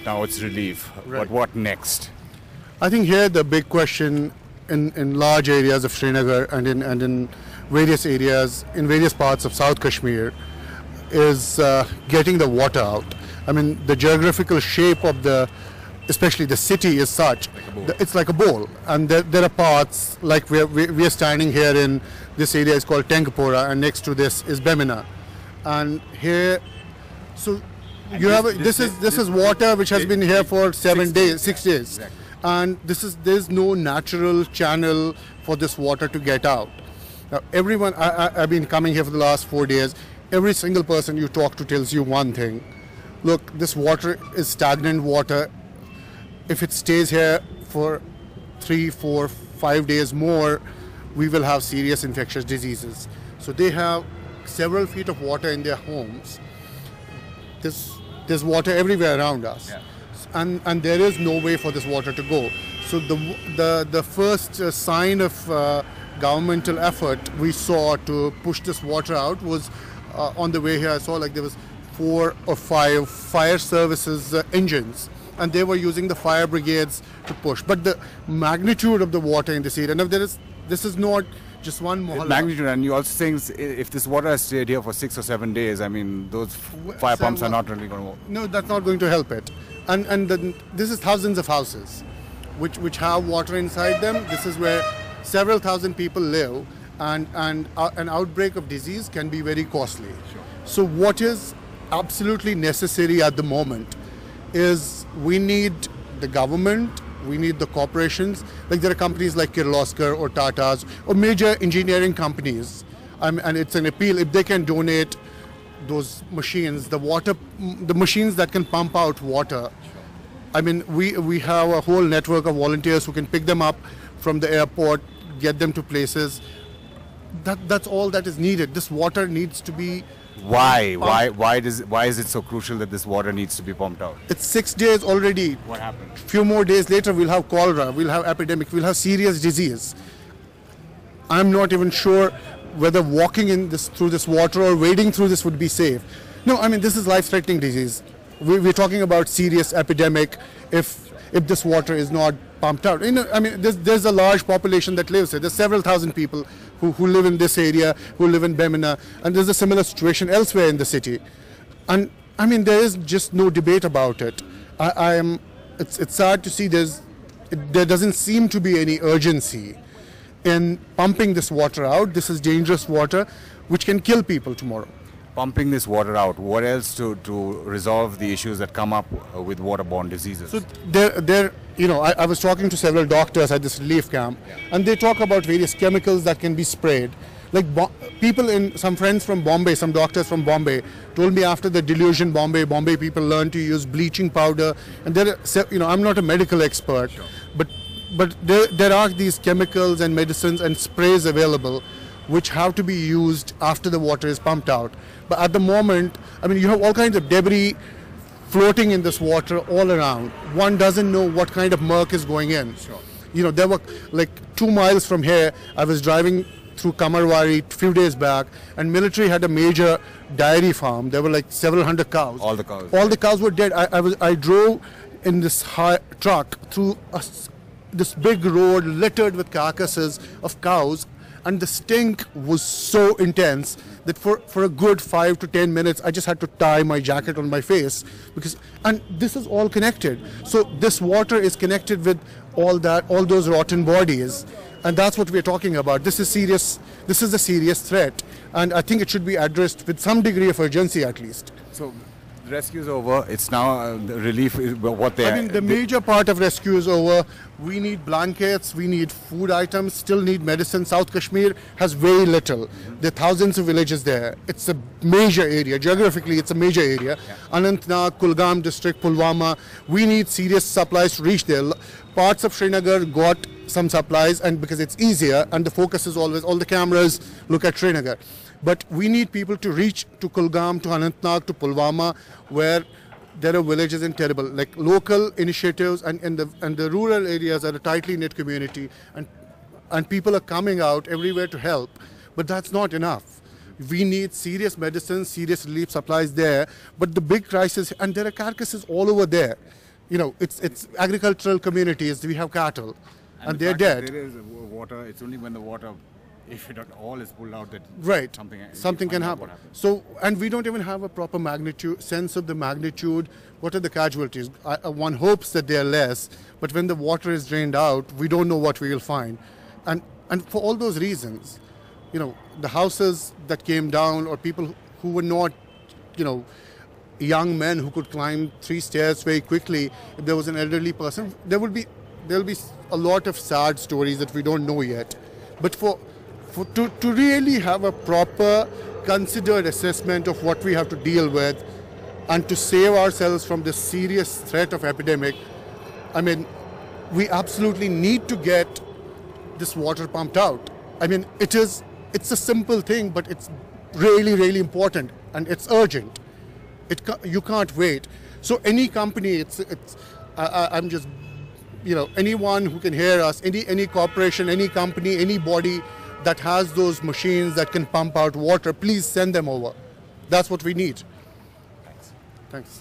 Now it's relief, Right. but what next? I think here the big question in large areas of Srinagar and in various areas, in various parts of South Kashmir, is getting the water out. I mean, the geographical shape of especially the city is such, it's like a bowl. And there are parts, like we are standing here in this area is called Tenkapora, and next to this is Bemina. And here, so you have, this is water which has been here for 6 days. Exactly. And there's no natural channel for this water to get out. Now, everyone, I've been coming here for the last 4 days. Every single person you talk to tells you one thing: look, this water is stagnant water. If it stays here for 3, 4, 5 days more, we will have serious infectious diseases. So they have several feet of water in their homes. There's water everywhere around us. Yeah. And there is no way for this water to go. So the first sign of governmental effort we saw to push this water out was on the way here. I saw like there was 4 or 5 fire services engines, and they were using the fire brigades to push. But the magnitude of the water in this area, now this is not just one mohalla. Magnitude, and you also saying if this water has stayed here for 6 or 7 days, I mean, those fire pumps are not really going to work. No, that's not going to help it. And this is thousands of houses which have water inside them. This is where several thousand people live, and an outbreak of disease can be very costly. Sure. So what is absolutely necessary at the moment is we need the government, we need the corporations, like there are companies like Kirloskar or Tata's or major engineering companies, and it's an appeal if they can donate those machines, the machines that can pump out water. I mean, we have a whole network of volunteers who can pick them up from the airport, get them to places. That's all that is needed. This water needs to be Why? pumped. Why is it so crucial that this water needs to be pumped out? It's 6 days already. What happened? Few more days later, we'll have cholera, we'll have epidemic, we'll have serious disease. I'm not even sure whether walking through this water or wading through this would be safe. No, I mean, this is life-threatening disease. We're talking about serious epidemic if this water is not pumped out. You know, I mean, there's a large population that lives here. There's several thousand people who live in this area, who live in Bemina, and there's a similar situation elsewhere in the city. And I mean, there is just no debate about it. It's sad to see there doesn't seem to be any urgency in pumping this water out. This is dangerous water which can kill people tomorrow. Pumping this water out, what else to resolve the issues that come up with waterborne diseases? So I was talking to several doctors at this relief camp, and they talk about various chemicals that can be sprayed. Like some friends from Bombay, some doctors from Bombay told me after the delusion Bombay people learned to use bleaching powder. And I'm not a medical expert, Sure. but there are these chemicals and medicines and sprays available which have to be used after the water is pumped out. But at the moment, I mean, you have all kinds of debris floating in this water all around. One doesn't know what kind of murk is going in. Sure. You know, there were like 2 miles from here, I was driving through Kamarwari a few days back, and military had a major dairy farm. There were like several hundred cows. All the cows. All the cows were dead. I drove in this truck through this big road littered with carcasses of cows, and the stink was so intense that for a good 5 to 10 minutes I just had to tie my jacket on my face, and this is all connected. So this water is connected with all those rotten bodies, and that's what we're talking about. This is serious. This is a serious threat, and I think it should be addressed with some degree of urgency at least. So the rescue is over. It's now the relief is what they. I mean, the major part of rescue is over. We need blankets, we need food items, still need medicine. South Kashmir has very little. There are thousands of villages there. It's a major area. Geographically, it's a major area. Yeah. Anantnag, Kulgam district, Pulwama. We need serious supplies to reach there. Parts of Srinagar got some supplies, and because it's easier, and the focus is always, all the cameras look at Srinagar. But we need people to reach to Kulgam, to Anantnag, to Pulwama, where there are villages in terrible, like local initiatives, and the rural areas are a tightly knit community, and people are coming out everywhere to help, but that's not enough. We need serious medicine, serious relief supplies there, but the big crisis, and there are carcasses all over there. You know, it's agricultural communities. We have cattle, and the they're fact that dead. There is water. It's only when the water, if it at all is pulled out, that Right. something can out happen. what happens. So, and we don't even have a proper sense of the magnitude. What are the casualties? One hopes that they are less, but when the water is drained out, we don't know what we will find. And for all those reasons, you know, the houses that came down, or people who were not, you know, young men who could climb 3 stairs very quickly. If there was an elderly person, there'll be a lot of sad stories that we don't know yet. But to really have a proper, considered assessment of what we have to deal with, and to save ourselves from this serious threat of epidemic, I mean, we absolutely need to get this water pumped out. I mean, it's a simple thing, but it's really, really important, and it's urgent. You can't wait. So any company, I'm just, you know, anyone who can hear us, any corporation, any company, anybody that has those machines that can pump out water, please send them over. That's what we need. Thanks.